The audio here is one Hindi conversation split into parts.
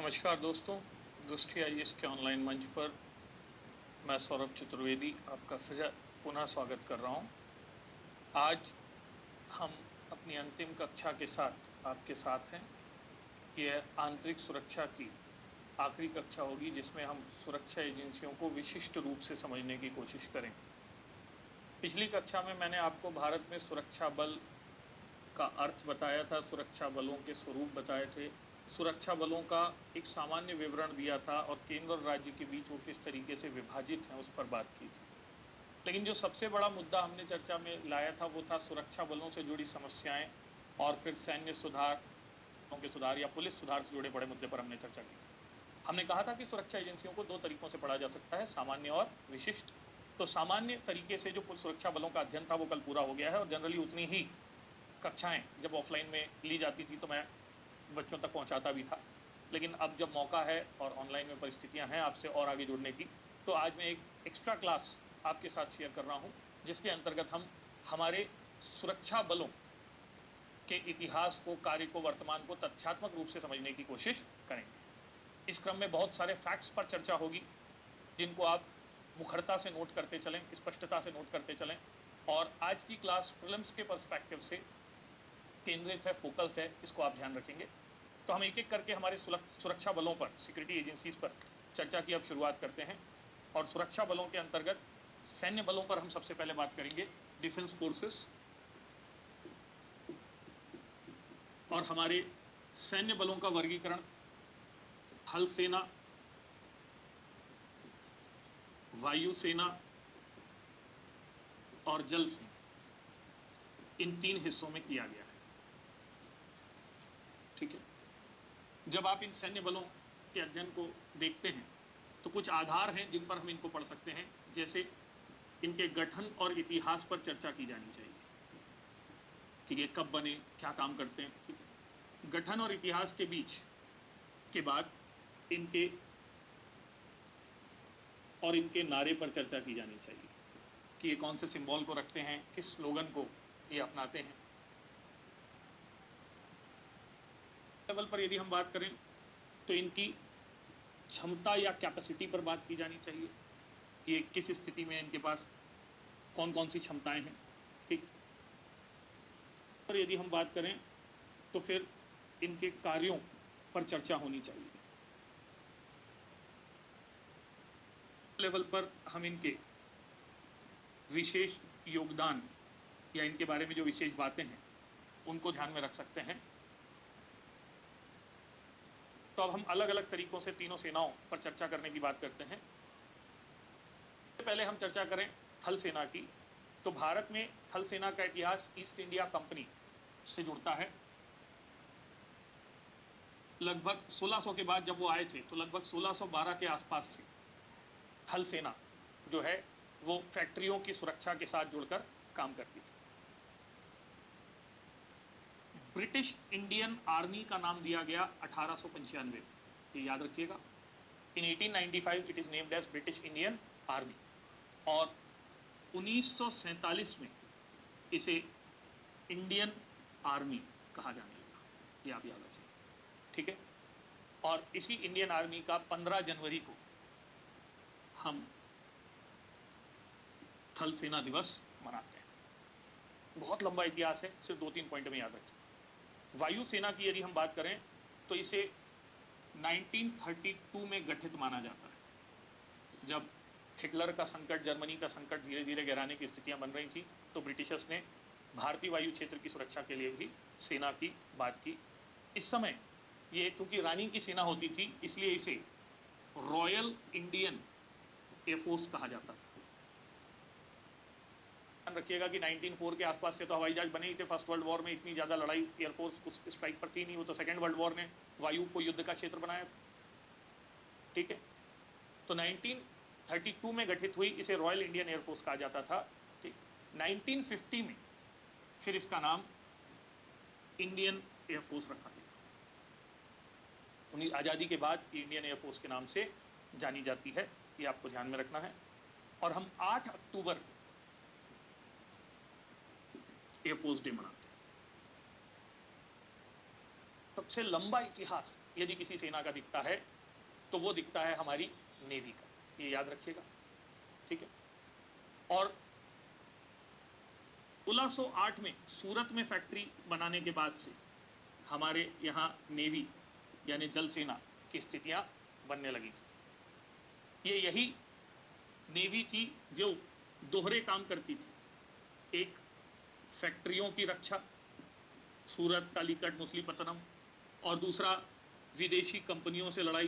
नमस्कार दोस्तों, दृष्टि आईएएस के ऑनलाइन मंच पर मैं सौरभ चतुर्वेदी आपका फिर पुनः स्वागत कर रहा हूं। आज हम अपनी अंतिम कक्षा के साथ आपके साथ हैं। यह आंतरिक सुरक्षा की आखिरी कक्षा होगी जिसमें हम सुरक्षा एजेंसियों को विशिष्ट रूप से समझने की कोशिश करेंगे। पिछली कक्षा में मैंने आपको भारत में सुरक्षा बल का अर्थ बताया था, सुरक्षा बलों के स्वरूप बताए थे, सुरक्षा बलों का एक सामान्य विवरण दिया था और केंद्र और राज्य के बीच वो किस तरीके से विभाजित हैं उस पर बात की थी। लेकिन जो सबसे बड़ा मुद्दा हमने चर्चा में लाया था वो था सुरक्षा बलों से जुड़ी समस्याएं और फिर सैन्य सुधार या पुलिस सुधार से जुड़े बड़े मुद्दे पर हमने चर्चा की थी। हमने कहा था कि सुरक्षा एजेंसियों को दो तरीकों से पढ़ा जा सकता है, सामान्य और विशिष्ट। तो सामान्य तरीके से जो सुरक्षा बलों का अध्ययन था वो कल पूरा हो गया है और जनरली उतनी ही कक्षाएं जब ऑफलाइन में ली जाती थी तो मैं बच्चों तक पहुंचाता भी था। लेकिन अब जब मौका है और ऑनलाइन में परिस्थितियां हैं आपसे और आगे जुड़ने की, तो आज मैं एक एक्स्ट्रा क्लास आपके साथ शेयर कर रहा हूं जिसके अंतर्गत हम हमारे सुरक्षा बलों के इतिहास को, कार्य को, वर्तमान को तथ्यात्मक रूप से समझने की कोशिश करेंगे। इस क्रम में बहुत सारे फैक्ट्स पर चर्चा होगी जिनको आप मुखरता से नोट करते चलें, स्पष्टता से नोट करते चलें। और आज की क्लास प्रीलिम्स के पर्सपेक्टिव से केंद्रित है, फोकस्ड है, इसको आप ध्यान रखेंगे। तो हम एक एक करके हमारे सुरक्षा बलों पर, सिक्योरिटी एजेंसीज पर चर्चा की अब शुरुआत करते हैं। और सुरक्षा बलों के अंतर्गत सैन्य बलों पर हम सबसे पहले बात करेंगे, डिफेंस फोर्सेस। और हमारे सैन्य बलों का वर्गीकरण थल सेना, वायुसेना और जल सेना, इन तीन हिस्सों में किया गया है। ठीक है, जब आप इन सैन्य बलों के अध्ययन को देखते हैं तो कुछ आधार हैं जिन पर हम इनको पढ़ सकते हैं, जैसे इनके गठन और इतिहास पर चर्चा की जानी चाहिए कि ये कब बने, क्या काम करते हैं। ठीक है, गठन और इतिहास के बीच के बाद इनके नारे पर चर्चा की जानी चाहिए कि ये कौन से सिंबल को रखते हैं, किस स्लोगन को ये अपनाते हैं। लेवल पर यदि हम बात करें तो इनकी क्षमता या कैपेसिटी पर बात की जानी चाहिए कि ये किस स्थिति में इनके पास कौन कौन सी क्षमताएं हैं। ठीक, और यदि हम बात करें तो फिर इनके कार्यों पर चर्चा होनी चाहिए। लेवल पर हम इनके विशेष योगदान या इनके बारे में जो विशेष बातें हैं उनको ध्यान में रख सकते हैं। तो अब हम अलग अलग तरीकों से तीनों सेनाओं पर चर्चा करने की बात करते हैं। पहले हम चर्चा करें थल सेना की। तो भारत में थल सेना का इतिहास ईस्ट इंडिया कंपनी से जुड़ता है। लगभग 1600 के बाद जब वो आए थे तो लगभग 1612 के आसपास से थल सेना जो है वो फैक्ट्रियों की सुरक्षा के साथ जुड़कर काम करती थी। ब्रिटिश इंडियन आर्मी का नाम दिया गया 1895, ये याद रखिएगा। In 1895 it is named as British Indian army. और 1947 में इसे इंडियन आर्मी कहा जाने लगा, ये आप याद रखिए। ठीक है, और इसी इंडियन आर्मी का 15 जनवरी को हम थल सेना दिवस मनाते हैं। बहुत लंबा इतिहास है, सिर्फ 2-3 पॉइंट में याद रखिए। वायुसेना की यदि हम बात करें तो इसे 1932 में गठित माना जाता है। जब हिटलर का संकट, जर्मनी का संकट धीरे धीरे गहराने की स्थितियां बन रही थी तो ब्रिटिशर्स ने भारतीय वायु क्षेत्र की सुरक्षा के लिए भी सेना की बात की। इस समय ये चूंकि रानी की सेना होती थी इसलिए इसे रॉयल इंडियन एयरफोर्स कहा जाता था। ध्यान रखिएगा कि 1904 के आसपास से तो हवाई जहाज बने ही थे। फर्स्ट वर्ल्ड वॉर में इतनी ज्यादा लड़ाई एयरफोर्स उस स्ट्राइक पर थी नहीं, वो तो सेकेंड वर्ल्ड वॉर ने वायु को युद्ध का क्षेत्र बनाया था। ठीक है, तो 1932 में गठित हुई, इसे रॉयल इंडियन एयरफोर्स कहा जाता था। ठीक, 1950 में फिर इसका नाम इंडियन एयरफोर्स रखा गया। आजादी के बाद इंडियन एयरफोर्स के नाम से जानी जाती है, ये आपको ध्यान में रखना है। और हम 8 अक्टूबर एयरफोर्स डे मनाते हैं। सबसे लंबा इतिहास यदि किसी सेना का दिखता है तो वो दिखता है हमारी नेवी का, ये याद रखिएगा, ठीक है। और 1608 में सूरत में फैक्ट्री बनाने के बाद से हमारे यहाँ नेवी यानी जल सेना की स्थितियां बनने लगी थी। ये यही नेवी थी जो दोहरे काम करती थी, एक फैक्ट्रियों की रक्षा, सूरत, कालीकट, मछलीपट्टनम, और दूसरा विदेशी कंपनियों से लड़ाई,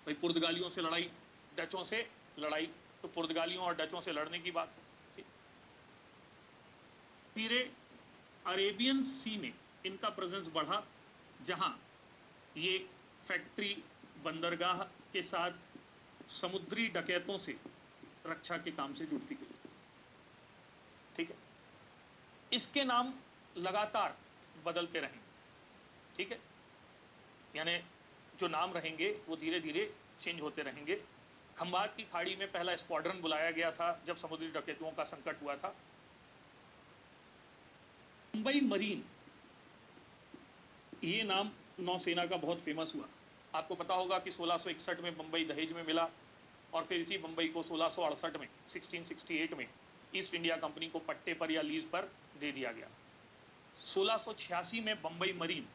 भाई पुर्तगालियों से लड़ाई, डचों से लड़ाई, तो पुर्तगालियों और डचों से लड़ने की बात है। धीरे अरेबियन सी में इनका प्रेजेंस बढ़ा, जहां ये फैक्ट्री, बंदरगाह के साथ समुद्री डकैतों से रक्षा के काम से जुड़ती गई, ठीक है। इसके नाम लगातार बदलते रहेंगे, ठीक है, यानी जो नाम रहेंगे वो धीरे धीरे चेंज होते रहेंगे। खंबात की खाड़ी में पहला स्क्वाड्रन बुलाया गया था जब समुद्री डकैतों का संकट हुआ था। मुंबई मरीन, ये नाम नौसेना का बहुत फेमस हुआ। आपको पता होगा कि 1661 में बम्बई दहेज में मिला, और फिर इसी बम्बई को 1668 में 1668 में ईस्ट इंडिया कंपनी को पट्टे पर या लीज पर दे दिया गया। 1686 में बम्बई मरीन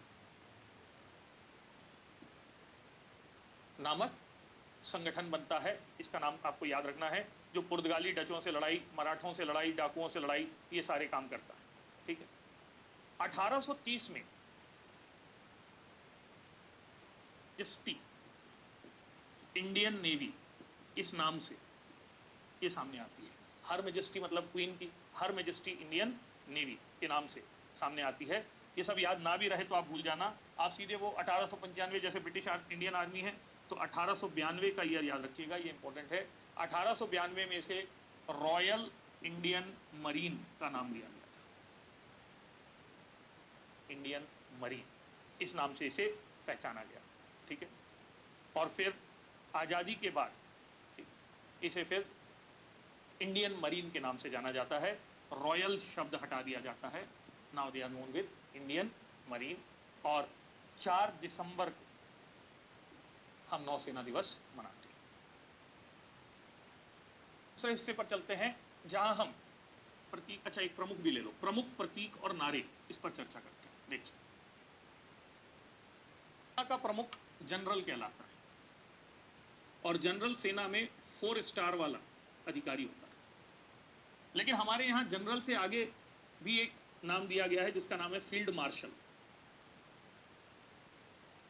नामक संगठन बनता है। इसका नाम आपको याद रखना है, जो पुर्तगाली, डचों से लड़ाई, मराठों से लड़ाई, डाकुओं से लड़ाई, ये सारे काम करता है, ठीक है। 1830 में मैजेस्टी इंडियन नेवी इस नाम से ये सामने आती है। हर मैजेस्टी मतलब क्वीन की, हर मैजेस्टी इंडियन नेवी के नाम से सामने आती है। ये सब याद ना भी रहे तो आप भूल जाना, आप सीधे वो 1895 जैसे ब्रिटिश इंडियन आर्मी है तो 1892 का ईयर याद रखिएगा, ये इंपॉर्टेंट है। 1892 में से रॉयल इंडियन मरीन का नाम लिया गया था, इंडियन मरीन, इस नाम से इसे पहचाना गया, ठीक है। और फिर आज़ादी के बाद इसे फिर इंडियन मरीन के नाम से जाना जाता है, रॉयल शब्द हटा दिया जाता है, now they are known with Indian marine. और 4 दिसंबर को हम नौसेना दिवस मनाते हैं। दूसरे हिस्से पर चलते हैं जहां हम प्रतीक, अच्छा एक प्रमुख भी ले लो, प्रमुख, प्रतीक और नारे, इस पर चर्चा करते हैं। देखिए, सेना का प्रमुख जनरल कहलाता है, और जनरल सेना में 4 स्टार वाला अधिकारी होता है। लेकिन हमारे यहाँ जनरल से आगे भी एक नाम दिया गया है जिसका नाम है फील्ड मार्शल,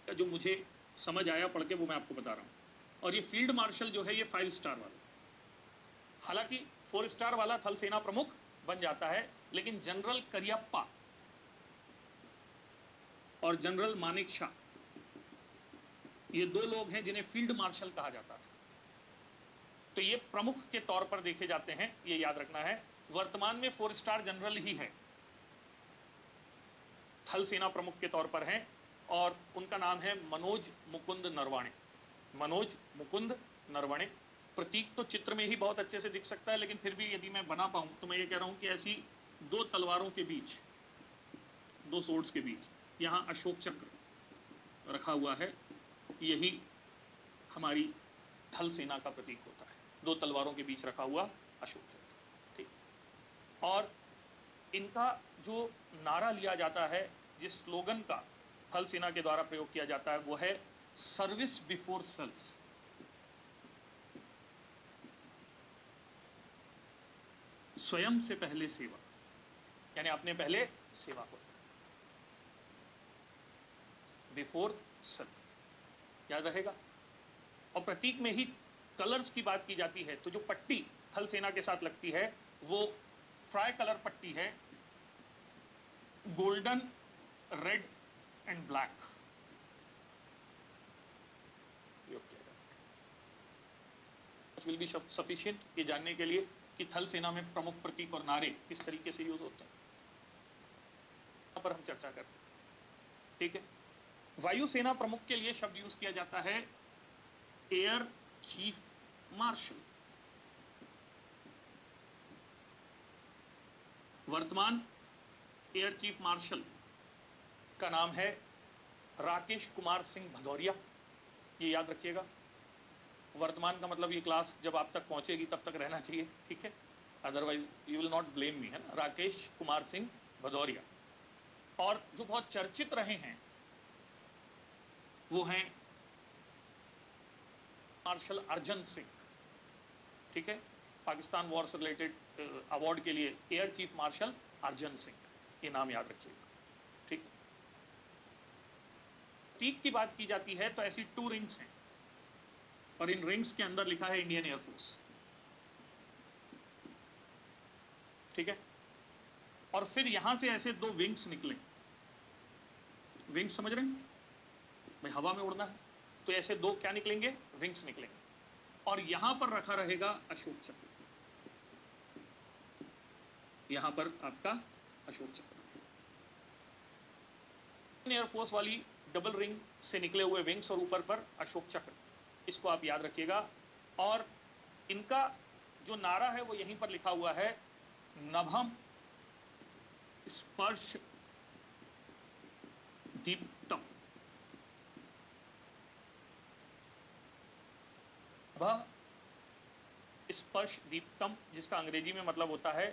जो मुझे समझ आया पढ़ के वो मैं आपको बता रहा हूँ। और ये फील्ड मार्शल जो है ये 5 स्टार वाला, हालांकि 4 स्टार वाला थल सेना प्रमुख बन जाता है, लेकिन जनरल करियप्पा और जनरल मानेकशॉ, ये 2 लोग हैं जिन्हें फील्ड मार्शल कहा जाता था। तो ये प्रमुख के तौर पर देखे जाते हैं, ये याद रखना है। वर्तमान में 4 स्टार जनरल ही है, थल सेना प्रमुख के तौर पर हैं, और उनका नाम है मनोज मुकुंद नरवाणे। मनोज मुकुंद नरवणे। प्रतीक तो चित्र में ही बहुत अच्छे से दिख सकता है, लेकिन फिर भी यदि मैं बना पाऊँ तो मैं ये कह रहा हूँ कि ऐसी 2 तलवारों के बीच, 2 सोर्ड्स के बीच यहाँ अशोक चक्र रखा हुआ है, यही हमारी थल सेना का प्रतीक होता है, 2 तलवारों के बीच रखा हुआ अशोक चक्र, ठीक। और इनका जो नारा लिया जाता है, जिस स्लोगन का थल सेना के द्वारा प्रयोग किया जाता है, वो है सर्विस बिफोर सेल्फ। स्वयं से पहले सेवा, यानी अपने पहले सेवा को, बिफोर सेल्फ, याद रहेगा। और प्रतीक में ही कलर्स की बात की जाती है, तो जो पट्टी थल सेना के साथ लगती है वो ट्राई कलर पट्टी है, golden, red and black. Will be sufficient ये जानने के लिए कि थल सेना में प्रमुख प्रतीक और नारे किस तरीके से यूज होते हैं, यहाँ पर हम चर्चा करते हैं, ठीक है। वायुसेना प्रमुख के लिए शब्द यूज किया जाता है एयर चीफ मार्शल। वर्तमान एयर चीफ मार्शल का नाम है राकेश कुमार सिंह भदौरिया, ये याद रखिएगा। वर्तमान का मतलब ये क्लास जब आप तक पहुंचेगी तब तक रहना चाहिए, ठीक है, otherwise you will not blame me, है ना। राकेश कुमार सिंह भदौरिया। और जो बहुत चर्चित रहे हैं वो हैं मार्शल अर्जन सिंह, ठीक है, पाकिस्तान वॉर से रिलेटेड अवार्ड के लिए air chief marshal Arjan Singh, ये नाम याद रखिएगा, ठीक। प्रतीक की बात की जाती है तो ऐसी 2 रिंग्स हैं और इन रिंग्स के अंदर लिखा है इंडियन एयरफोर्स, ठीक है। और फिर यहां से ऐसे 2 विंग्स निकले, विंग्स समझ रहे हैं भाई, हवा में उड़ना है तो ऐसे 2 क्या निकलेंगे, विंग्स निकलेंगे। और यहां पर रखा रहेगा अशोक चक्र, यहां पर आपका अशोक चक्र। एयरफोर्स वाली डबल रिंग से निकले हुए विंग्स और ऊपर पर अशोक चक्र, इसको आप याद रखिएगा। और इनका जो नारा है वो यहीं पर लिखा हुआ है, नभम स्पर्श दीप्तम। स्पर्श दीप्तम, जिसका अंग्रेजी में मतलब होता है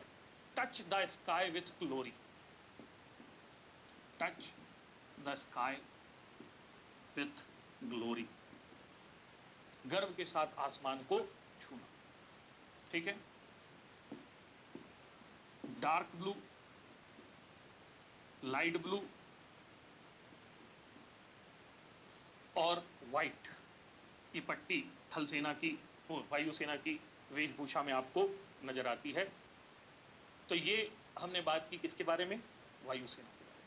touch the sky with glory, touch the sky with glory, गर्व के साथ आसमान को छूना, ठीक है। डार्क ब्लू, लाइट ब्लू और व्हाइट, ये पट्टी थल सेना की, वायुसेना की वेशभूषा में आपको नजर आती है। तो ये हमने बात की किसके बारे में, वायुसेना के बारे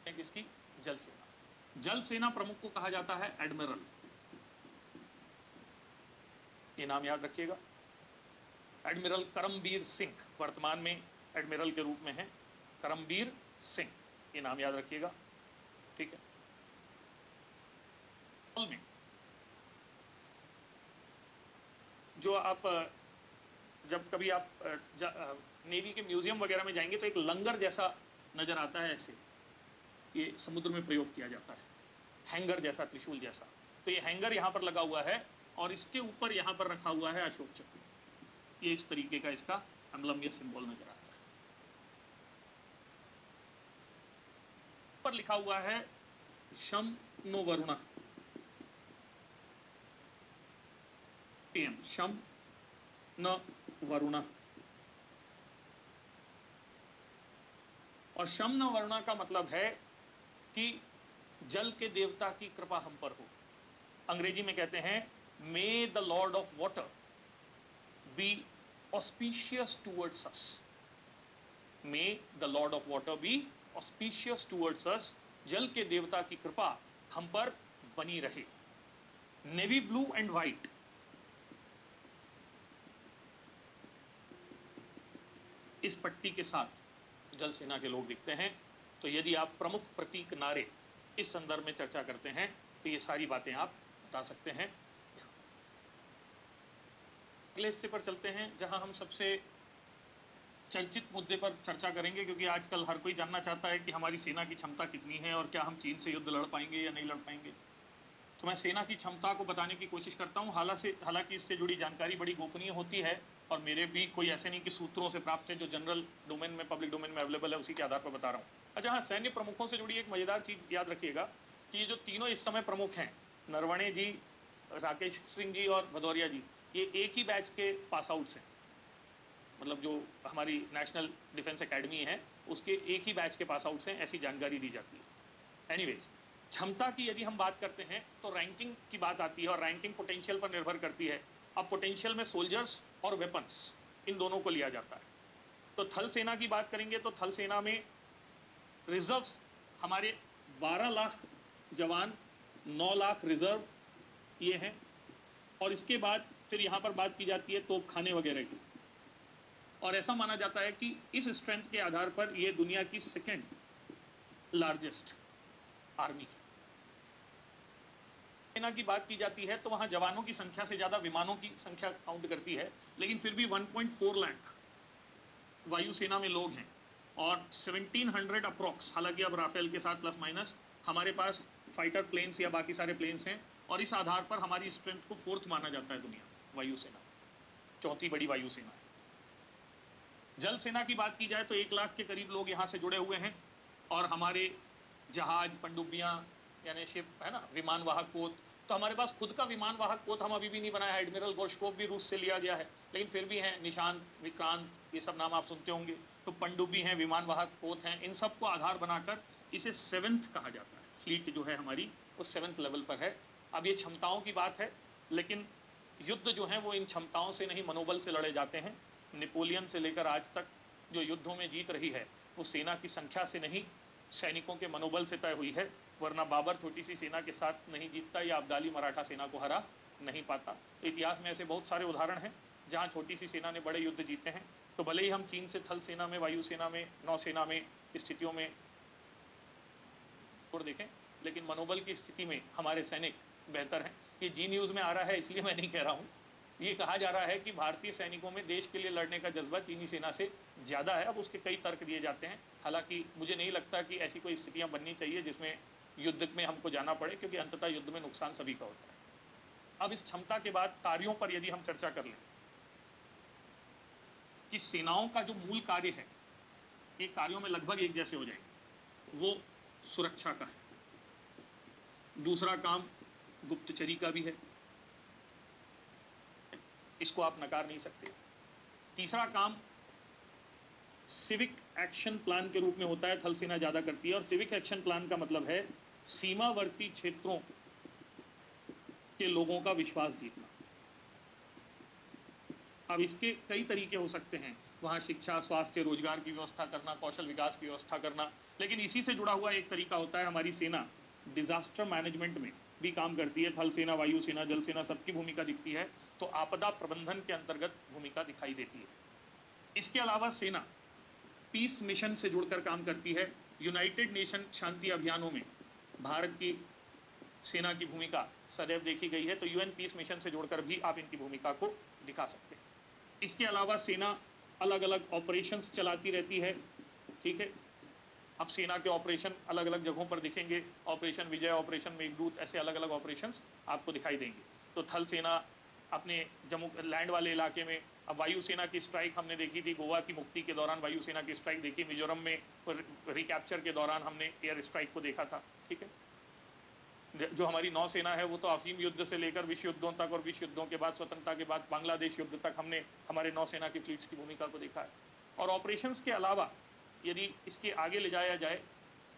में। किसकी, जल सेना। जल सेना प्रमुख को कहा जाता है एडमिरल, ये नाम याद रखिएगा। एडमिरल करमबीर सिंह वर्तमान में एडमिरल के रूप में है, करमबीर सिंह, ये नाम याद रखिएगा, ठीक है। में जो आप जब कभी आप नेवी के म्यूजियम वगैरह में जाएंगे तो एक लंगर जैसा नजर आता है, ऐसे ये समुद्र में प्रयोग किया जाता है, हैंगर जैसा, त्रिशूल जैसा। तो ये हैंगर यहाँ पर लगा हुआ है और इसके ऊपर यहाँ पर रखा हुआ है अशोक चक्र, ये इस तरीके का इसका एम्बलम या सिंबल नजर आता है। पर लिखा हुआ है शम नो वरुणा, शम न वरुणा। और शम न वरुणा का मतलब है कि जल के देवता की कृपा हम पर हो। अंग्रेजी में कहते हैं मे the Lord of water B auspicious towards us, may the Lord of water B auspicious towards us, जल के देवता की कृपा हम पर बनी रहे। नेवी ब्लू एंड व्हाइट, इस पट्टी के साथ जल सेना के लोग दिखते हैं। तो यदि आप प्रमुख प्रतीक नारे इस संदर्भ में चर्चा करते हैं तो ये सारी बातें आप बता सकते हैं। अगले हिस्से पर चलते हैं जहां हम सबसे चर्चित मुद्दे पर चर्चा करेंगे, क्योंकि आजकल हर कोई जानना चाहता है कि हमारी सेना की क्षमता कितनी है और क्या हम चीन से युद्ध लड़ पाएंगे या नहीं लड़ पाएंगे। तो मैं सेना की क्षमता को बताने की कोशिश करता हूँ। हालांकि इससे जुड़ी जानकारी बड़ी गोपनीय होती है और मेरे भी कोई ऐसे नहीं कि सूत्रों से प्राप्त है, जो जनरल डोमेन में, पब्लिक डोमेन में अवेलेबल है, उसी के आधार पर बता रहा हूँ। अच्छा हाँ, सैन्य प्रमुखों से जुड़ी एक मजेदार चीज याद रखिएगा कि ये जो तीनों इस समय प्रमुख हैं, नरवणे जी, राकेश सिंह जी और भदौरिया जी, ये एक ही बैच के पास आउट्स हैं। मतलब जो हमारी नेशनल डिफेंस एकेडमी है उसके एक ही बैच के पास आउट्स हैं, ऐसी जानकारी दी जाती है। एनीवेज, क्षमता की यदि हम बात करते हैं तो रैंकिंग की बात आती है और रैंकिंग पोटेंशियल पर निर्भर करती है। अब पोटेंशियल में सोल्जर्स और वेपन्स, इन दोनों को लिया जाता है। तो थल सेना की बात करेंगे तो थल सेना में रिजर्व हमारे 12 लाख जवान, 9 लाख रिजर्व ये हैं। और इसके बाद फिर यहाँ पर बात की जाती है तोपखाने वगैरह की, और ऐसा माना जाता है कि इस स्ट्रेंथ के आधार पर ये दुनिया की सेकेंड लार्जेस्ट आर्मी। सेना की बात की जाती है तो वहां जवानों की संख्या से ज्यादा विमानों की संख्या काउंट करती है, लेकिन फिर भी 1.4 लाख वायुसेना में लोग हैं और 1700 अप्रोक्स, हालांकि अब राफेल के साथ प्लस माइनस हमारे पास फाइटर प्लेन्स या बाकी सारे प्लेन्स हैं, और इस आधार पर हमारी स्ट्रेंथ को फोर्थ माना जाता है दुनिया, वायुसेना चौथी बड़ी वायुसेना है। जल सेना की बात की जाए तो 1 लाख के करीब लोग यहाँ से जुड़े हुए हैं, और हमारे जहाज, पनडुब्बियाँ यानी शिप है ना, विमान वाहक पोत, तो हमारे पास खुद का विमान वाहक पोत हम अभी भी नहीं बनाया है। एडमिरल गोर्शकोव भी रूस से लिया गया है, लेकिन फिर भी हैं, निशांत, विक्रांत, ये सब नाम आप सुनते होंगे। तो पनडुब्बी हैं, विमान वाहक पोत हैं, इन सब को आधार बनाकर इसे 7th कहा जाता है। फ्लीट जो है हमारी वो 7th लेवल पर है। अब ये क्षमताओं की बात है, लेकिन युद्ध जो है वो इन क्षमताओं से नहीं, मनोबल से लड़े जाते हैं। नेपोलियन से लेकर आज तक जो युद्धों में जीत रही है वो सेना की संख्या से नहीं, सैनिकों के मनोबल से तय हुई है। वरना बाबर छोटी सी सेना के साथ नहीं जीतता, या अब्दाली मराठा सेना को हरा नहीं पाता। इतिहास में ऐसे बहुत सारे उदाहरण हैं जहाँ छोटी सी सेना ने बड़े युद्ध जीते हैं। तो भले ही हम चीन से थल सेना में, वायुसेना में, नौसेना में स्थितियों में और देखें, लेकिन मनोबल की स्थिति में हमारे सैनिक बेहतर हैं। ये जी न्यूज़ में आ रहा है इसलिए मैं नहीं कह रहा हूँ, ये कहा जा रहा है कि भारतीय सैनिकों में देश के लिए लड़ने का जज्बा चीनी सेना से ज़्यादा है। अब उसके कई तर्क दिए जाते हैं, हालांकि मुझे नहीं लगता कि ऐसी कोई स्थितियां बननी चाहिए जिसमें युद्ध में हमको जाना पड़े, क्योंकि अंततः युद्ध में नुकसान सभी का होता है। अब इस क्षमता के बाद कार्यों पर यदि हम चर्चा कर लें कि सेनाओं का जो मूल कार्य है, ये कार्यों में लगभग एक जैसे हो जाएंगे। वो सुरक्षा का है, दूसरा काम गुप्तचरी का भी है, इसको आप नकार नहीं सकते। तीसरा काम सिविक एक्शन प्लान के रूप में होता है, थल सेना ज़्यादा करती है। और सिविक एक्शन प्लान का मतलब है सीमावर्ती क्षेत्रों के लोगों का विश्वास जीतना। अब इसके कई तरीके हो सकते हैं, वहाँ शिक्षा, स्वास्थ्य, रोजगार की व्यवस्था करना, कौशल विकास की व्यवस्था करना, लेकिन इसी से जुड़ा हुआ एक तरीका होता है, हमारी सेना डिजास्टर मैनेजमेंट में भी काम करती है। थल सेना, वायु सेना, जल सेना सबकी भूमिका दिखती है, तो आपदा प्रबंधन के अंतर्गत भूमिका दिखाई देती है। इसके अलावा सेना पीस मिशन से जुड़कर काम करती है। यूनाइटेड नेशन शांति अभियानों में भारत की सेना की भूमिका सदैव देखी गई है, तो यूएन पीस मिशन से जोड़कर भी आप इनकी भूमिका को दिखा सकते हैं। इसके अलावा सेना अलग अलग ऑपरेशंस चलाती रहती है, ठीक है। अब सेना के ऑपरेशन अलग अलग जगहों पर दिखेंगे, ऑपरेशन विजय, ऑपरेशन मेघदूत, ऐसे अलग अलग ऑपरेशंस आपको दिखाई देंगे। तो थल सेना अपने जम्मू लैंड वाले इलाके में, अब वायुसेना की स्ट्राइक हमने देखी थी, गोवा की मुक्ति के दौरान वायुसेना की स्ट्राइक देखी, मिजोरम में रिकैप्चर के दौरान हमने एयर स्ट्राइक को देखा था, ठीक है। जो हमारी नौसेना है वो तो अफीम युद्ध से लेकर विश्व युद्धों तक, और विश्व युद्धों के बाद, स्वतंत्रता के बाद बांग्लादेश युद्ध तक हमने हमारे नौसेना की फ्लीट्स की भूमिका को देखा है। और ऑपरेशंस के अलावा यदि इसके आगे ले जाया जाए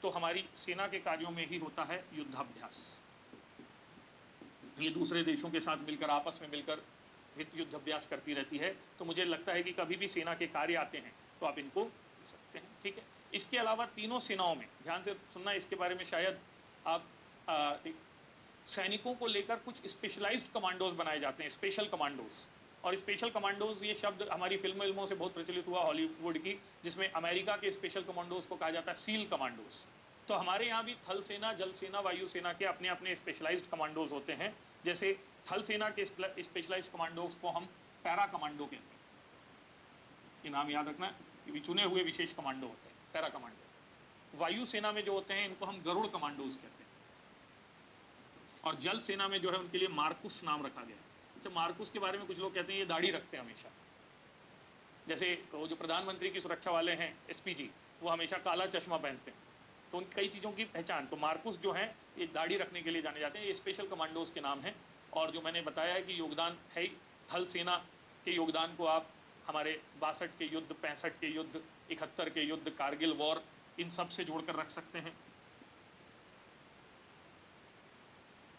तो हमारी सेना के कार्यों में ही होता है युद्धाभ्यास। ये दूसरे देशों के साथ मिलकर, आपस में मिलकर युद्धाभ्यास करती रहती है। तो मुझे लगता है कि कभी भी सेना के कार्य आते हैं तो आप इनको ले सकते हैं, ठीक है। इसके अलावा तीनों सेनाओं में ध्यान से सुनना, इसके बारे में शायद आप सैनिकों को लेकर कुछ स्पेशलाइज्ड कमांडोज बनाए जाते हैं, स्पेशल कमांडोज। और स्पेशल कमांडोज, ये शब्द हमारी फिल्मों से बहुत प्रचलित हुआ, हॉलीवुड की, जिसमें अमेरिका के स्पेशल कमांडोज को कहा जाता है सील कमांडोज। तो हमारे यहाँ भी थल सेना, जल सेना, वायु सेना के अपने अपने स्पेशलाइज्ड कमांडोज होते हैं। जैसे थल सेना के स्पेशलाइज्ड कमांडोज को हम पैरा कमांडो कहते हैं, ये नाम याद रखना, ये चुने हुए विशेष कमांडो होते हैं, पैरा कमांडो। वायु सेना में जो होते हैं इनको हम गरुड़ कमांडोज कहते हैं। और जल सेना में जो है उनके लिए मार्कुस नाम रखा गया है। तो मार्कुस के बारे में कुछ लोग कहते हैं ये दाढ़ी रखते हैं हमेशा, जैसे वो जो प्रधानमंत्री की सुरक्षा वाले हैं एसपीजी, वो हमेशा काला चश्मा पहनते हैं, तो उन कई चीज़ों की पहचान। तो मार्कुस जो है ये दाढ़ी रखने के लिए जाने जाते हैं, ये स्पेशल कमांडोज के नाम हैं। और जो मैंने बताया है कि योगदान है, थल सेना के योगदान को आप हमारे 62 के युद्ध, 65 के युद्ध, 71 के युद्ध, कारगिल वॉर, इन सब से जोड़कर रख सकते हैं।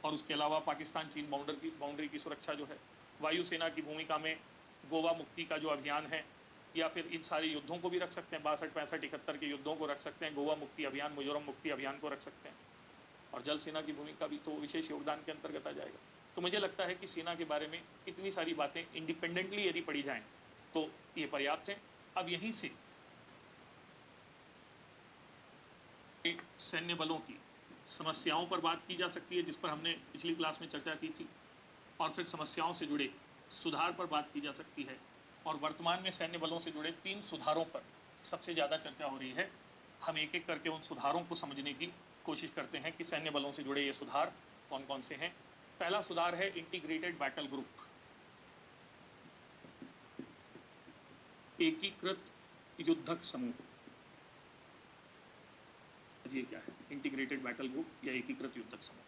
और उसके अलावा पाकिस्तान चीन बाउंड्री की सुरक्षा जो है, वायुसेना की भूमिका में गोवा मुक्ति का जो अभियान है, या फिर इन सारे युद्धों को भी रख सकते हैं, 62, 65, 71 के युद्धों को रख सकते हैं, गोवा मुक्ति अभियान, मिजोरम मुक्ति अभियान को रख सकते हैं। और जल सेना की भूमिका भी तो विशेष योगदान के अंतर्गत आ जाएगा। तो मुझे लगता है कि सेना के बारे में इतनी सारी बातें इंडिपेंडेंटली यदि पढ़ी जाएँ तो ये पर्याप्त है। अब यहीं से सैन्य बलों की समस्याओं पर बात की जा सकती है, जिस पर हमने पिछली क्लास में चर्चा की थी, और फिर समस्याओं से जुड़े सुधार पर बात की जा सकती है, और वर्तमान में सैन्य बलों से जुड़े 3 सुधारों पर सबसे ज़्यादा चर्चा हो रही है। हम एक एक करके उन सुधारों को समझने की कोशिश करते हैं कि सैन्य बलों से जुड़े ये सुधार कौन कौन से हैं। पहला सुधार है इंटीग्रेटेड बैटल ग्रुप, एकीकृत युद्धक समूह। ये क्या है इंटीग्रेटेड बैटल ग्रुप या एकीकृत युद्धक समूह?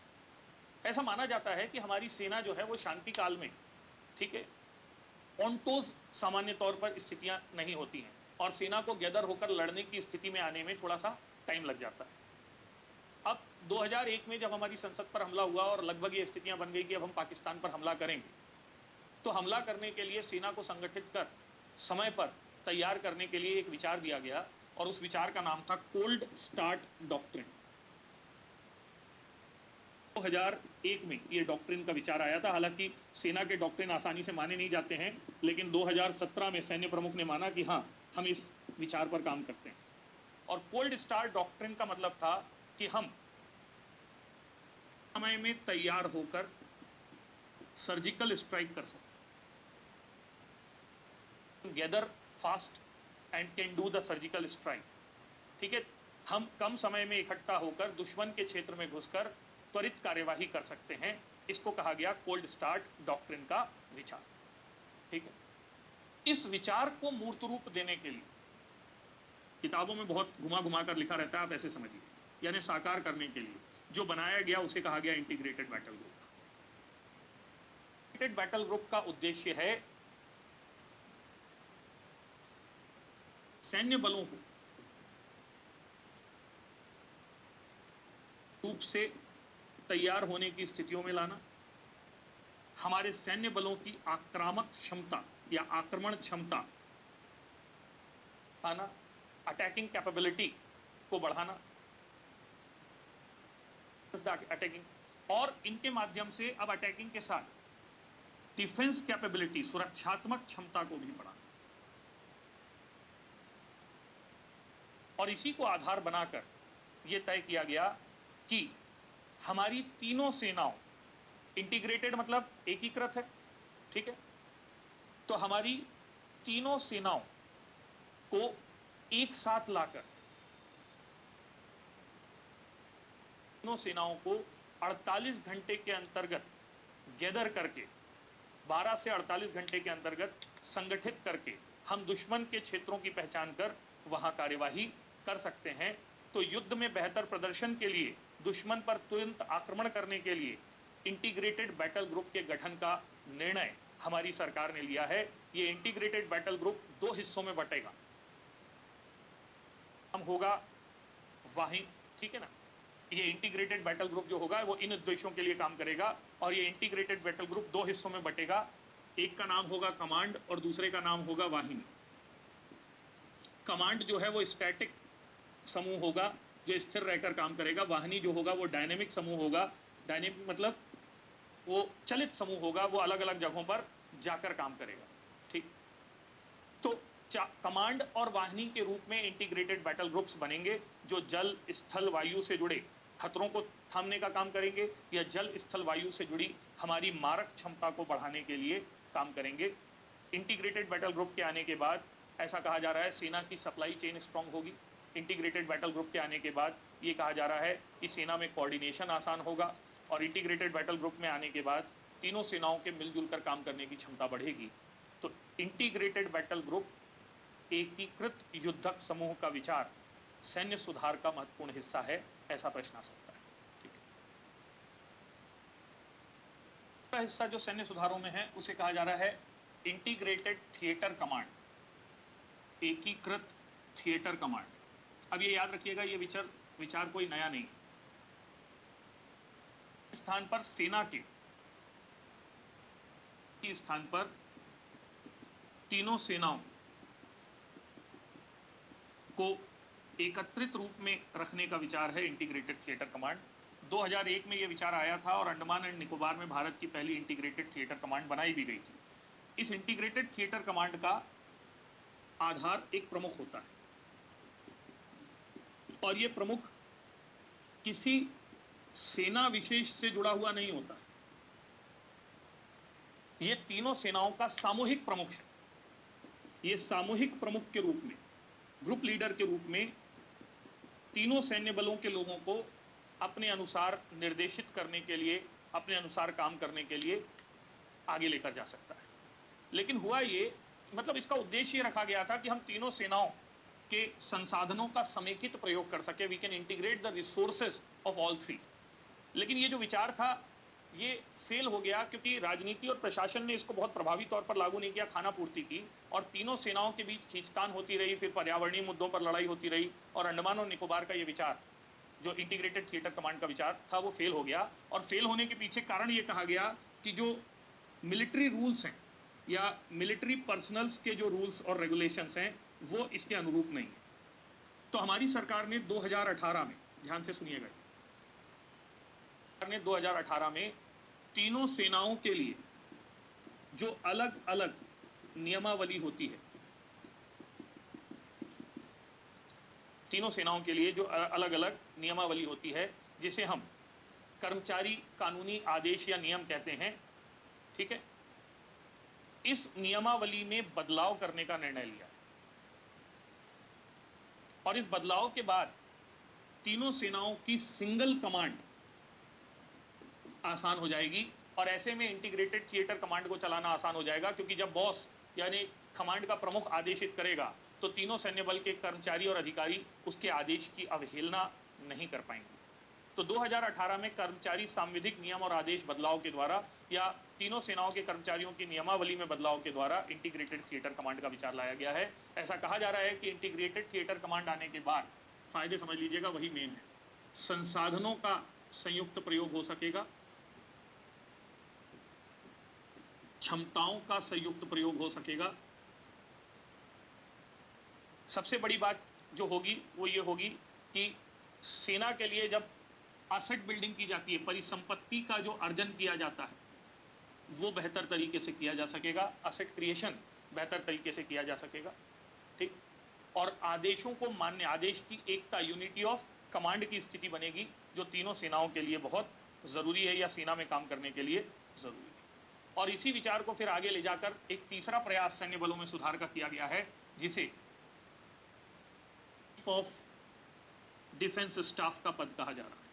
ऐसा माना जाता है कि हमारी सेना जो है वो शांति काल में, ठीक है, ऑन-टोज सामान्य तौर पर स्थितियां नहीं होती हैं और सेना को गैदर होकर लड़ने की स्थिति में आने में थोड़ा सा टाइम लग जाता है। अब 2001 में जब हमारी संसद पर हमला हुआ और लगभग ये स्थितियां बन गई कि अब हम पाकिस्तान पर हमला करेंगे, तो हमला करने के लिए सेना को संगठित कर समय पर तैयार करने के लिए एक विचार दिया गया और उस विचार का नाम था कोल्ड स्टार्ट डॉक्ट्रिन। 2001 में ये डॉक्ट्रिन का विचार आया था। हालांकि सेना के डॉक्ट्रिन आसानी से माने नहीं जाते हैं, लेकिन 2017 में सैन्य प्रमुख ने माना कि हाँ, हम इस विचार पर काम करते हैं। और कोल्ड स्टार्ट डॉक्ट्रिन का मतलब था कि हम समय में तैयार होकर सर्जिकल स्ट्राइक कर सकते, gather fast and can do the surgical strike. ठीक है, हम कम समय में इकट्ठा होकर दुश्मन के क्षेत्र में घुसकर त्वरित कार्यवाही कर सकते हैं। इसको कहा गया कोल्ड स्टार्ट डॉक्ट्रिन का विचार। ठीक है, इस विचार को मूर्त रूप देने के लिए किताबों में बहुत घुमा घुमा कर लिखा रहता है, आप ऐसे समझिए, यानी साकार करने के लिए जो बनाया गया उसे कहा गया integrated battle group. Integrated battle group का उद्देश्य है सैन्य बलों को रूप से तैयार होने की स्थितियों में लाना, हमारे सैन्य बलों की आक्रामक क्षमता या आक्रमण क्षमता आना, अटैकिंग कैपेबिलिटी को बढ़ाना, अटैकिंग, और इनके माध्यम से अब अटैकिंग के साथ डिफेंस कैपेबिलिटी, सुरक्षात्मक क्षमता को भी बढ़ाना। और इसी को आधार बनाकर यह तय किया गया कि हमारी तीनों सेनाओं, इंटीग्रेटेड मतलब एकीकृत है, ठीक है, तो हमारी तीनों सेनाओं को एक साथ लाकर तीनों सेनाओं को 48 घंटे के अंतर्गत गैदर करके 12 से 48 घंटे के अंतर्गत संगठित करके हम दुश्मन के क्षेत्रों की पहचान कर वहां कार्यवाही कर सकते हैं। तो युद्ध में बेहतर प्रदर्शन के लिए, दुश्मन पर तुरंत आक्रमण करने के लिए इंटीग्रेटेड बैटल ग्रुप के गठन का निर्णय हमारी सरकार ने लिया है। ये इंटीग्रेटेड बैटल ग्रुप दो हिस्सों में बटेगा। हम होगा वाहिनी, ठीक है ना, ये इंटीग्रेटेड बैटल ग्रुप जो होगा वो इन उद्देश्यों के लिए काम करेगा और ये इंटीग्रेटेड बैटल ग्रुप दो हिस्सों में बटेगा। एक का नाम होगा कमांड और दूसरे का नाम होगा वाहिनी। कमांड जो है वो स्टैटिक समूह होगा जो स्थिर रहकर काम करेगा। वाहिनी जो होगा वो डायनेमिक समूह होगा। डायनेमिक मतलब वो चलित समूह होगा, वो अलग अलग जगहों पर जाकर काम करेगा। ठीक, तो कमांड और वाहिनी के रूप में इंटीग्रेटेड बैटल ग्रुप्स बनेंगे जो जल, स्थल, वायु से जुड़े खतरों को थामने का काम करेंगे या जल, स्थल, वायु से जुड़ी हमारी मारक क्षमता को बढ़ाने के लिए काम करेंगे। इंटीग्रेटेड बैटल ग्रुप के आने के बाद ऐसा कहा जा रहा है सेना की सप्लाई चेन स्ट्रांग होगी। इंटीग्रेटेड बैटल ग्रुप के आने के बाद ये कहा जा रहा है कि सेना में कोऑर्डिनेशन आसान होगा और इंटीग्रेटेड बैटल ग्रुप में आने के बाद तीनों सेनाओं के मिलजुल कर काम करने की क्षमता बढ़ेगी। तो इंटीग्रेटेड बैटल ग्रुप, एकीकृत युद्धक समूह का विचार सैन्य सुधार का महत्वपूर्ण हिस्सा है, ऐसा प्रश्न आ सकता है। ठीक है, दूसरा हिस्सा जो सैन्य सुधारों में है उसे कहा जा रहा है इंटीग्रेटेड थिएटर कमांड, एकीकृत थिएटर कमांड। अब ये याद रखिएगा, ये विचार कोई नया नहीं। स्थान पर सेना के स्थान पर तीनों सेनाओं को एकत्रित रूप में रखने का विचार है इंटीग्रेटेड थिएटर कमांड। 2001 में यह विचार आया था और अंडमान एंड निकोबार में भारत की पहली इंटीग्रेटेड थिएटर कमांड बनाई भी गई थी। इस इंटीग्रेटेड थिएटर कमांड का आधार एक प्रमुख होता है और यह प्रमुख किसी सेना विशेष से जुड़ा हुआ नहीं होता। यह तीनों सेनाओं का सामूहिक प्रमुख है। यह सामूहिक प्रमुख के रूप में ग्रुप लीडर के रूप में तीनों सैन्य बलों के लोगों को अपने अनुसार निर्देशित करने के लिए, अपने अनुसार काम करने के लिए आगे लेकर जा सकता है। लेकिन हुआ ये, मतलब इसका उद्देश्य ये रखा गया था कि हम तीनों सेनाओं के संसाधनों का समेकित प्रयोग कर सके, we can integrate the resources of all three. लेकिन ये जो विचार था ये फेल हो गया, क्योंकि राजनीति और प्रशासन ने इसको बहुत प्रभावी तौर पर लागू नहीं किया, खाना पूर्ति की, और तीनों सेनाओं के बीच खींचतान होती रही, फिर पर्यावरणीय मुद्दों पर लड़ाई होती रही, और अंडमान और निकोबार का ये विचार, जो इंटीग्रेटेड थिएटर कमांड का विचार था, वो फेल हो गया। और फेल होने के पीछे कारण ये कहा गया कि जो मिलिट्री रूल्स हैं या मिलिट्री पर्सनल्स के जो रूल्स और रेगुलेशंस हैं वो इसके अनुरूप नहीं है। तो हमारी सरकार ने 2018 में, ध्यान से सुनिएगा, ने 2018 में तीनों सेनाओं के लिए जो अलग अलग नियमावली होती है, तीनों सेनाओं के लिए जो अलग अलग नियमावली होती है, जिसे हम कर्मचारी कानूनी आदेश या नियम कहते हैं, ठीक है, इस नियमावली में बदलाव करने का निर्णय लिया। और इस बदलाव के बाद तीनों सेनाओं की सिंगल कमांड आसान हो जाएगी, और ऐसे में इंटीग्रेटेड थिएटर कमांड को चलाना आसान हो जाएगा, क्योंकि जब बॉस यानी कमांड का प्रमुख आदेशित करेगा तो तीनों सैन्य बल के कर्मचारी और अधिकारी उसके आदेश की अवहेलना नहीं कर पाएंगे। तो 2018 में कर्मचारी सांविधिक नियम और आदेश बदलाव के द्वारा, या तीनों सेनाओं के कर्मचारियों की नियमावली में बदलाव के द्वारा इंटीग्रेटेड थिएटर कमांड का विचार लाया गया है। ऐसा कहा जा रहा है कि इंटीग्रेटेड थिएटर कमांड आने के बाद फायदे समझ लीजिएगा, वही मेन है, संसाधनों का संयुक्त प्रयोग हो सकेगा, क्षमताओं का संयुक्त प्रयोग हो सकेगा। सबसे बड़ी बात जो होगी वो ये होगी कि सेना के लिए जब एसेट बिल्डिंग की जाती है, परिसंपत्ति का जो अर्जन किया जाता है, वो बेहतर तरीके से किया जा सकेगा, एसेट क्रिएशन बेहतर तरीके से किया जा सकेगा, ठीक। और आदेशों को मान्य, आदेश की एकता, यूनिटी ऑफ कमांड की स्थिति बनेगी, जो तीनों सेनाओं के लिए बहुत ज़रूरी है, या सेना में काम करने के लिए ज़रूरी है। और इसी विचार को फिर आगे ले जाकर एक तीसरा प्रयास सैन्य बलों में सुधार का किया गया है, जिसे चीफ ऑफ डिफेंस स्टाफ का पद कहा जा रहा है,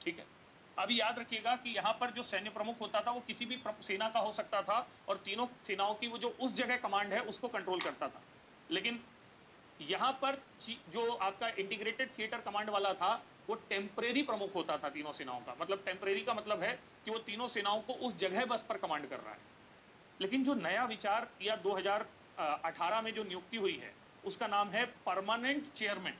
ठीक है। अभी याद रखिएगा कि यहाँ पर जो सैन्य प्रमुख होता था वो किसी भी सेना का हो सकता था, और तीनों सेनाओं की वो जो उस जगह कमांड है उसको कंट्रोल करता था। लेकिन यहाँ पर जो आपका इंटीग्रेटेड थिएटर कमांड वाला था वो टेम्परेरी प्रमुख होता था तीनों सेनाओं का। मतलब टेम्परेरी का मतलब है कि वो तीनों सेनाओं को उस जगह बस पर कमांड कर रहा है। लेकिन जो नया विचार या 2018 में जो नियुक्ति हुई है उसका नाम है परमानेंट चेयरमैन,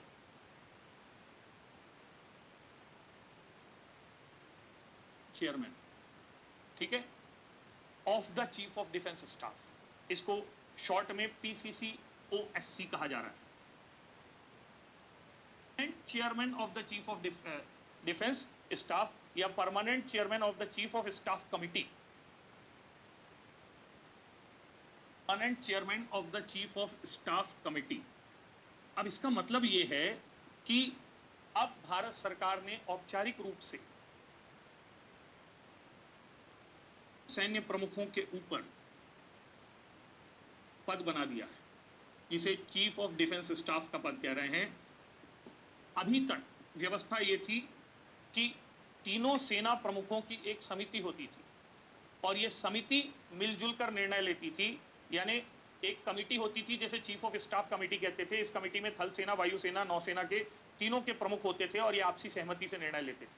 ठीक है, of the chief of defence staff. इसको शॉर्ट में PCCOSC कहा जा रहा है, chairman of the chief of defence staff, या permanent chairman of the chief of staff committee, permanent chairman of the chief of staff committee. अब इसका मतलब ये है कि अब भारत सरकार ने औपचारिक रूप से सैन्य प्रमुखों के ऊपर पद बना दिया है, जिसे चीफ ऑफ डिफेंस स्टाफ का पद कह रहे हैं। अभी तक व्यवस्था ये थी कि तीनों सेना प्रमुखों की एक समिति होती थी, और ये समिति मिलजुल कर निर्णय लेती थी। यानी एक कमिटी होती थी, जैसे चीफ ऑफ स्टाफ कमेटी कहते थे। इस कमेटी में थल सेना, वायुसेना, नौसेना के तीनों के प्रमुख होते थे, और ये आपसी सहमति से निर्णय लेते थे।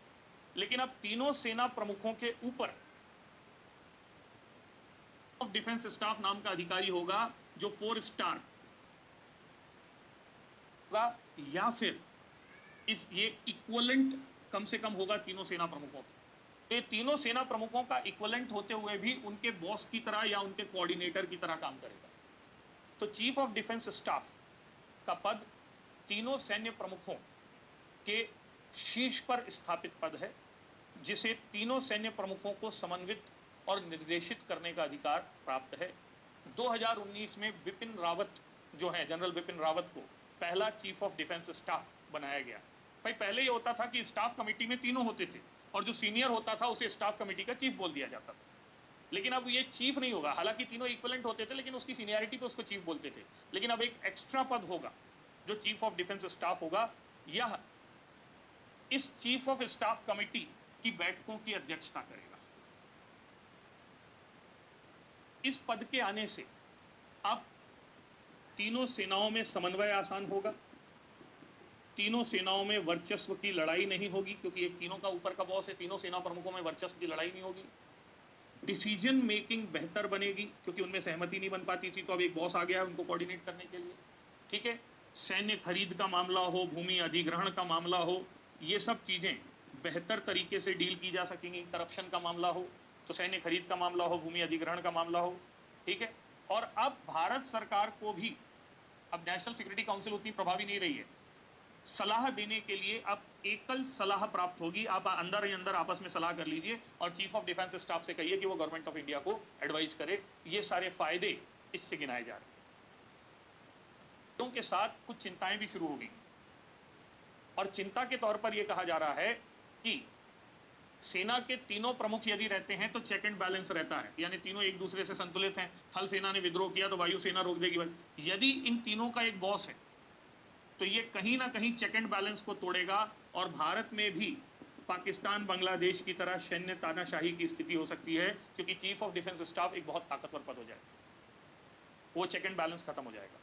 लेकिन अब तीनों सेना प्रमुखों के ऊपर ऑफ डिफेंस स्टाफ नाम का अधिकारी होगा, जो 4 स्टार होगा, या फिर ये इक्वलेंट कम से कम होगा तीनों सेना प्रमुखों की। ये तीनों सेना प्रमुखों का इक्वलेंट होते हुए भी उनके बॉस की तरह या उनके कोऑर्डिनेटर की तरह काम करेगा। तो चीफ ऑफ डिफेंस स्टाफ का पद तीनों सैन्य प्रमुखों के शीर्ष पर स्थापित पद है, जिसे तीनों सैन्य प्रमुखों को समन्वित और निर्देशित करने का अधिकार प्राप्त है। 2019 में बिपिन रावत जो है, जनरल बिपिन रावत को पहला चीफ ऑफ डिफेंस स्टाफ बनाया गया। भाई पहले ये होता था कि स्टाफ कमेटी में तीनों होते थे, और जो सीनियर होता था उसे स्टाफ कमेटी का चीफ बोल दिया जाता था। लेकिन अब ये चीफ नहीं होगा, हालांकि तीनों इक्वलेंट होते थे लेकिन उसकी सीनियरिटी पे उसको चीफ बोलते थे, लेकिन अब एक एक्स्ट्रा पद होगा जो चीफ ऑफ डिफेंस स्टाफ होगा। यह इस चीफ ऑफ स्टाफ कमेटी की बैठकों की अध्यक्षता करेगा। इस पद के आने से अब तीनों सेनाओं में समन्वय आसान होगा, तीनों सेनाओं में वर्चस्व की लड़ाई नहीं होगी, क्योंकि एक तीनों का ऊपर का बॉस है, तीनों सेना प्रमुखों में वर्चस्व की लड़ाई नहीं होगी। डिसीजन मेकिंग बेहतर बनेगी, क्योंकि उनमें सहमति नहीं बन पाती थी, तो अब एक बॉस आ गया उनको कोऑर्डिनेट करने के लिए। ठीक है, सैन्य खरीद का मामला हो, भूमि अधिग्रहण का मामला हो, ये सब चीजें बेहतर तरीके से डील की जा सकेंगी। करप्शन का मामला हो तो सैन्य खरीद का मामला हो, भूमि अधिग्रहण का मामला हो। ठीक है, और अब भारत सरकार को भी, अब नेशनल सिक्योरिटी काउंसिल उतनी प्रभावी नहीं रही है, सलाह देने के लिए अब एकल सलाह प्राप्त होगी। आप अंदर ही अंदर आपस में सलाह कर लीजिए और चीफ ऑफ डिफेंस स्टाफ से कहिए कि वो गवर्नमेंट ऑफ इंडिया को एडवाइस करे। ये सारे फायदे इससे गिनाए जा रहे हैं। के साथ कुछ चिंताएं भी शुरू हो गई, और चिंता के तौर पर यह कहा जा रहा है कि सेना के तीनों प्रमुख यदि रहते हैं तो चेक एंड बैलेंस रहता है, यानी तीनों एक दूसरे से संतुलित हैं। थल सेना ने विद्रोह किया तो वायुसेना रोक देगी। यदि इन तीनों का एक बॉस है तो ये कहीं ना कहीं चेक एंड बैलेंस को तोड़ेगा, और भारत में भी पाकिस्तान बांग्लादेश की तरह सैन्य तानाशाही की स्थिति हो सकती है, क्योंकि चीफ ऑफ डिफेंस स्टाफ एक बहुत ताकतवर पद हो जाएगा, वो चेक एंड बैलेंस खत्म हो जाएगा।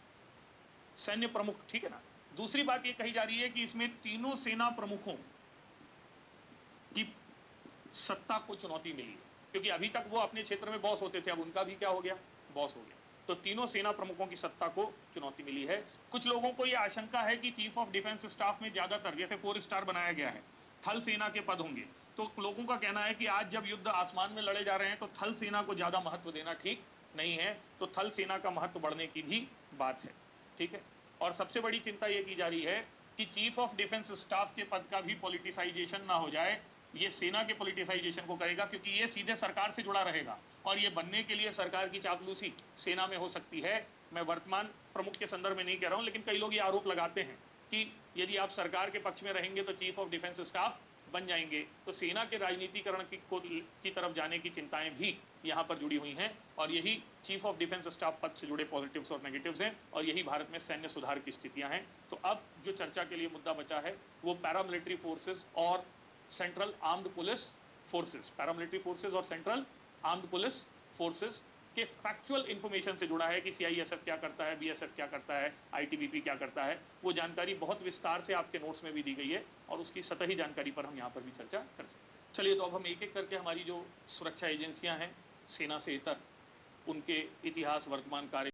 सैन्य प्रमुख, ठीक है ना। दूसरी बात ये कही जा रही है कि इसमें तीनों सेना प्रमुखों की सत्ता को चुनौती मिली है, क्योंकि अभी तक वो अपने क्षेत्र में बॉस होते थे, अब उनका भी क्या हो गया, बॉस हो गया। तो तीनों सेना प्रमुखों की सत्ता को चुनौती मिली है। कुछ लोगों को यह आशंका है कि चीफ ऑफ डिफेंस स्टाफ में ज्यादातर, जैसे 4 स्टार बनाया गया है, थल सेना के पद होंगे। तो लोगों का कहना है कि आज जब युद्ध आसमान में लड़े जा रहे हैं तो थल सेना को ज्यादा महत्व देना ठीक नहीं है, तो थल सेना का महत्व बढ़ने की भी बात है। ठीक है, और सबसे बड़ी चिंता यह की जा रही है कि चीफ ऑफ डिफेंस स्टाफ के पद का भी पॉलिटिसाइजेशन ना हो जाए। ये सेना के पॉलिटिसाइजेशन को करेगा, क्योंकि ये सीधे सरकार से जुड़ा रहेगा, और ये बनने के लिए सरकार की चापलूसी सेना में हो सकती है। मैं वर्तमान प्रमुख के संदर्भ में नहीं कह रहा हूं, लेकिन कई लोग ये आरोप लगाते हैं कि यदि आप सरकार के पक्ष में रहेंगे तो चीफ ऑफ डिफेंस स्टाफ बन जाएंगे, तो सेना के राजनीतिकरण की तरफ जाने की चिंताएं भी यहाँ पर जुड़ी हुई हैं, और यही चीफ ऑफ डिफेंस स्टाफ पद से जुड़े पॉजिटिव्स और नेगेटिव्स हैं, और यही भारत में सैन्य सुधार की स्थितियां हैं। तो अब जो चर्चा के लिए मुद्दा बचा है वो पैरामिलिट्री फोर्सेज और central armed police forces, paramilitary forces और सेंट्रल आर्म्ड पुलिस फोर्सेज के फैक्चुअल इंफॉर्मेशन से जुड़ा है कि सीआईएसएफ क्या करता है, बीएसएफ क्या करता है, आईटीबीपी क्या करता है। वो जानकारी बहुत विस्तार से आपके नोट्स में भी दी गई है, और उसकी सतही जानकारी पर हम यहाँ पर भी चर्चा कर सकते हैं। चलिए, तो अब हम एक एक करके हमारी जो सुरक्षा एजेंसियां हैं सेना से इतर, उनके इतिहास, वर्तमान कार्य